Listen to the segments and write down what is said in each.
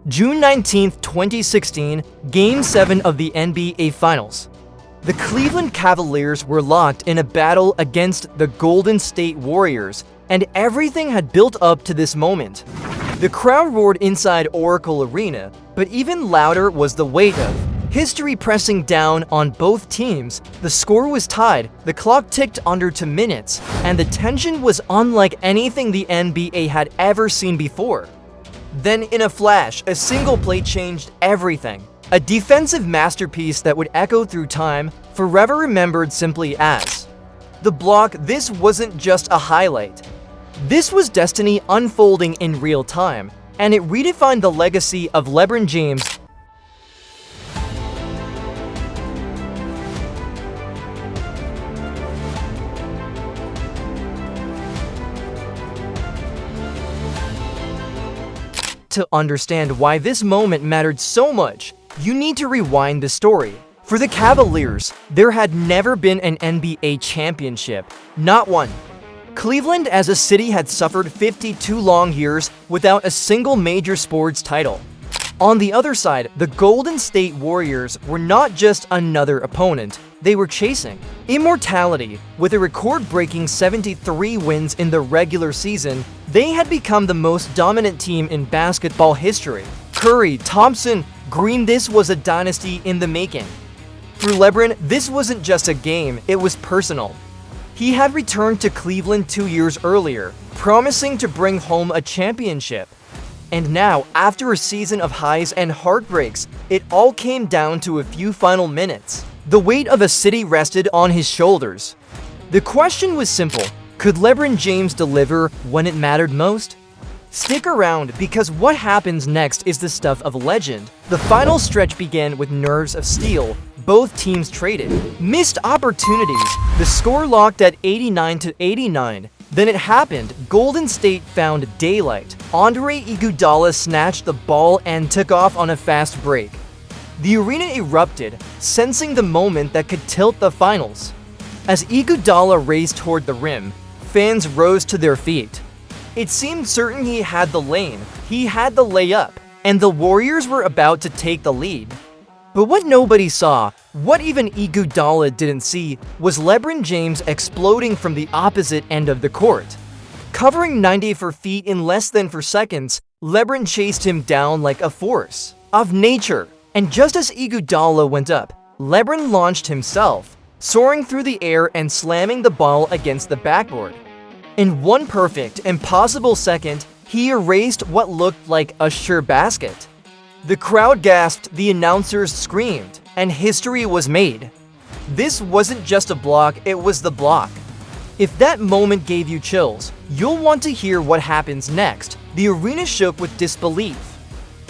June 19, 2016, Game 7 of the NBA Finals. The Cleveland Cavaliers were locked in a battle against the Golden State Warriors, and everything had built up to this moment. The crowd roared inside Oracle Arena, but even louder was the weight of history pressing down on both teams. The score was tied, the clock ticked under 2 minutes, and the tension was unlike anything the NBA had ever seen before. Then, in a flash, a single play changed everything. A defensive masterpiece that would echo through time, forever remembered simply as the block. This wasn't just a highlight. This was destiny unfolding in real time, and it redefined the legacy of LeBron James. To understand why this moment mattered so much, you need to rewind the story. For the Cavaliers, there had never been an NBA championship, not one. Cleveland as a city had suffered 52 long years without a single major sports title. On the other side, the Golden State Warriors were not just another opponent, they were chasing immortality. With a record-breaking 73 wins in the regular season, they had become the most dominant team in basketball history. Curry, Thompson, Green, this was a dynasty in the making. For LeBron, this wasn't just a game, it was personal. He had returned to Cleveland 2 years earlier, promising to bring home a championship. And now, after a season of highs and heartbreaks, it all came down to a few final minutes. The weight of a city rested on his shoulders. The question was simple: could LeBron James deliver when it mattered most? Stick around, because what happens next is the stuff of legend. The final stretch began with nerves of steel. Both teams traded missed opportunities. The score locked at 89-89. Then it happened. Golden State found daylight. Andre Iguodala snatched the ball and took off on a fast break. The arena erupted, sensing the moment that could tilt the finals. As Iguodala raced toward the rim, fans rose to their feet. It seemed certain he had the lane, he had the layup, and the Warriors were about to take the lead. But what nobody saw, what even Iguodala didn't see, was LeBron James exploding from the opposite end of the court. Covering 94 feet in less than 4 seconds, LeBron chased him down like a force of nature. And just as Iguodala went up, LeBron launched himself, soaring through the air and slamming the ball against the backboard. In one perfect, impossible second, he erased what looked like a sure basket. The crowd gasped, the announcers screamed, and history was made. This wasn't just a block, it was the block. If that moment gave you chills, you'll want to hear what happens next. The arena shook with disbelief.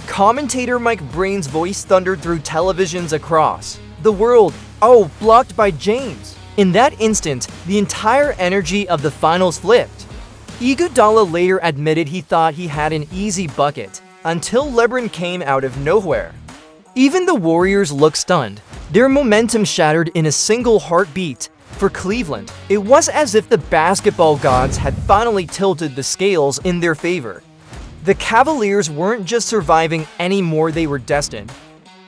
Commentator Mike Breen's voice thundered through televisions across the world. Oh, blocked by James. In that instant, the entire energy of the finals flipped. Iguodala later admitted he thought he had an easy bucket, until LeBron came out of nowhere. Even the Warriors looked stunned. Their momentum shattered in a single heartbeat. For Cleveland, it was as if the basketball gods had finally tilted the scales in their favor. The Cavaliers weren't just surviving anymore, they were destined.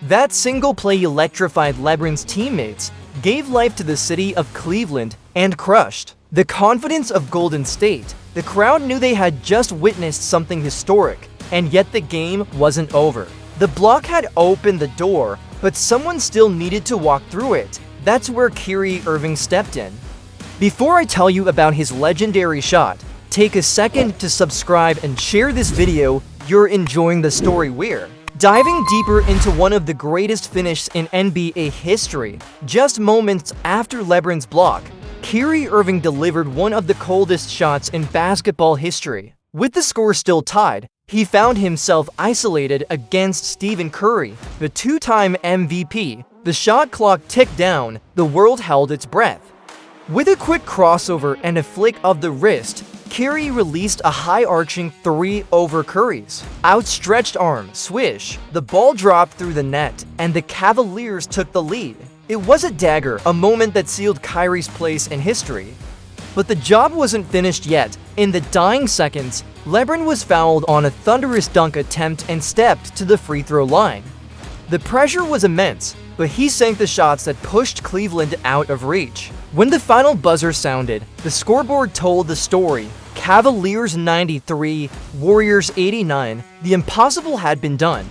That single play electrified LeBron's teammates, gave life to the city of Cleveland, and crushed the confidence of Golden State. The crowd knew they had just witnessed something historic, and yet the game wasn't over. The block had opened the door, but someone still needed to walk through it. That's where Kyrie Irving stepped in. Before I tell you about his legendary shot, take a second to subscribe and share this video. You're enjoying the story we're diving deeper into one of the greatest finishes in NBA history. Just moments after LeBron's block, Kyrie Irving delivered one of the coldest shots in basketball history. With the score still tied, he found himself isolated against Stephen Curry, the two-time MVP. The shot clock ticked down, the world held its breath. With a quick crossover and a flick of the wrist, Kyrie released a high-arching 3 over Curry's outstretched arm. Swish! The ball dropped through the net, and the Cavaliers took the lead. It was a dagger, a moment that sealed Kyrie's place in history. But the job wasn't finished yet. In the dying seconds, LeBron was fouled on a thunderous dunk attempt and stepped to the free throw line. The pressure was immense, but he sank the shots that pushed Cleveland out of reach. When the final buzzer sounded, the scoreboard told the story. Cavaliers 93, Warriors 89, the impossible had been done.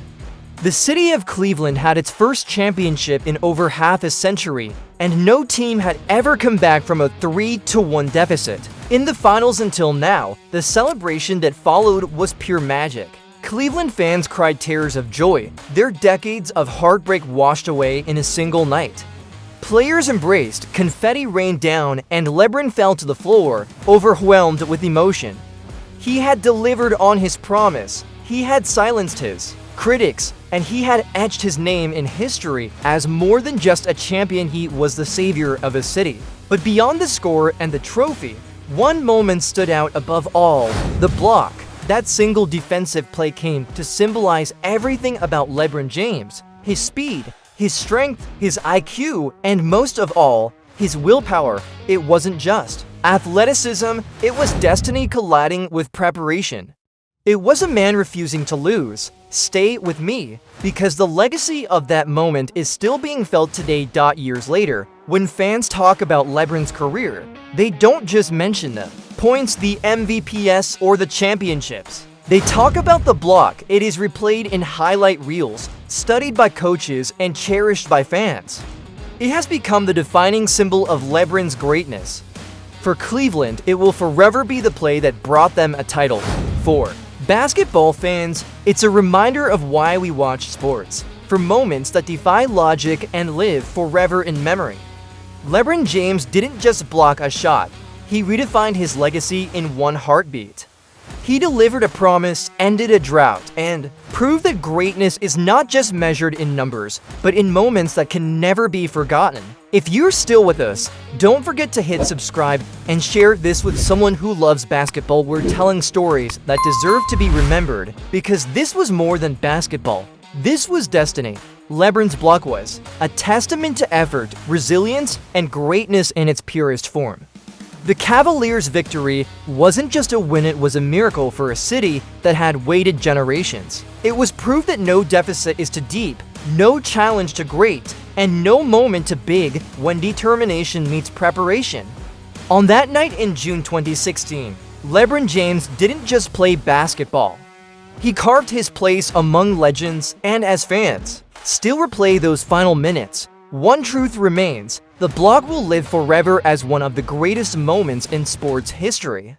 The city of Cleveland had its first championship in over half a century, and no team had ever come back from a 3-1 deficit. In the finals until now, the celebration that followed was pure magic. Cleveland fans cried tears of joy, their decades of heartbreak washed away in a single night. Players embraced, confetti rained down, and LeBron fell to the floor, overwhelmed with emotion. He had delivered on his promise, he had silenced his critics, and he had etched his name in history as more than just a champion. He was the savior of a city. But beyond the score and the trophy, one moment stood out above all: the block. That single defensive play came to symbolize everything about LeBron James: his speed, his strength, his IQ, and most of all, his willpower. It wasn't just athleticism, it was destiny colliding with preparation. It was a man refusing to lose. Stay with me, because the legacy of that moment is still being felt today. Years later, when fans talk about LeBron's career, they don't just mention the points, the MVPs, or the championships. They talk about the block. It is replayed in highlight reels, studied by coaches, and cherished by fans. It has become the defining symbol of LeBron's greatness. For Cleveland, it will forever be the play that brought them a title. 4. Basketball fans, it's a reminder of why we watch sports, for moments that defy logic and live forever in memory. LeBron James didn't just block a shot, he redefined his legacy in one heartbeat. He delivered a promise, ended a drought, and proved that greatness is not just measured in numbers, but in moments that can never be forgotten. If you're still with us, don't forget to hit subscribe and share this with someone who loves basketball. We're telling stories that deserve to be remembered, because this was more than basketball. This was destiny. LeBron's block was a testament to effort, resilience, and greatness in its purest form. The Cavaliers' victory wasn't just a win, it was a miracle for a city that had waited generations. It was proof that no deficit is too deep, no challenge too great, and no moment too big when determination meets preparation. On that night in June 2016, LeBron James didn't just play basketball. He carved his place among legends, and as fans still replay those final minutes, one truth remains: the block will live forever as one of the greatest moments in sports history.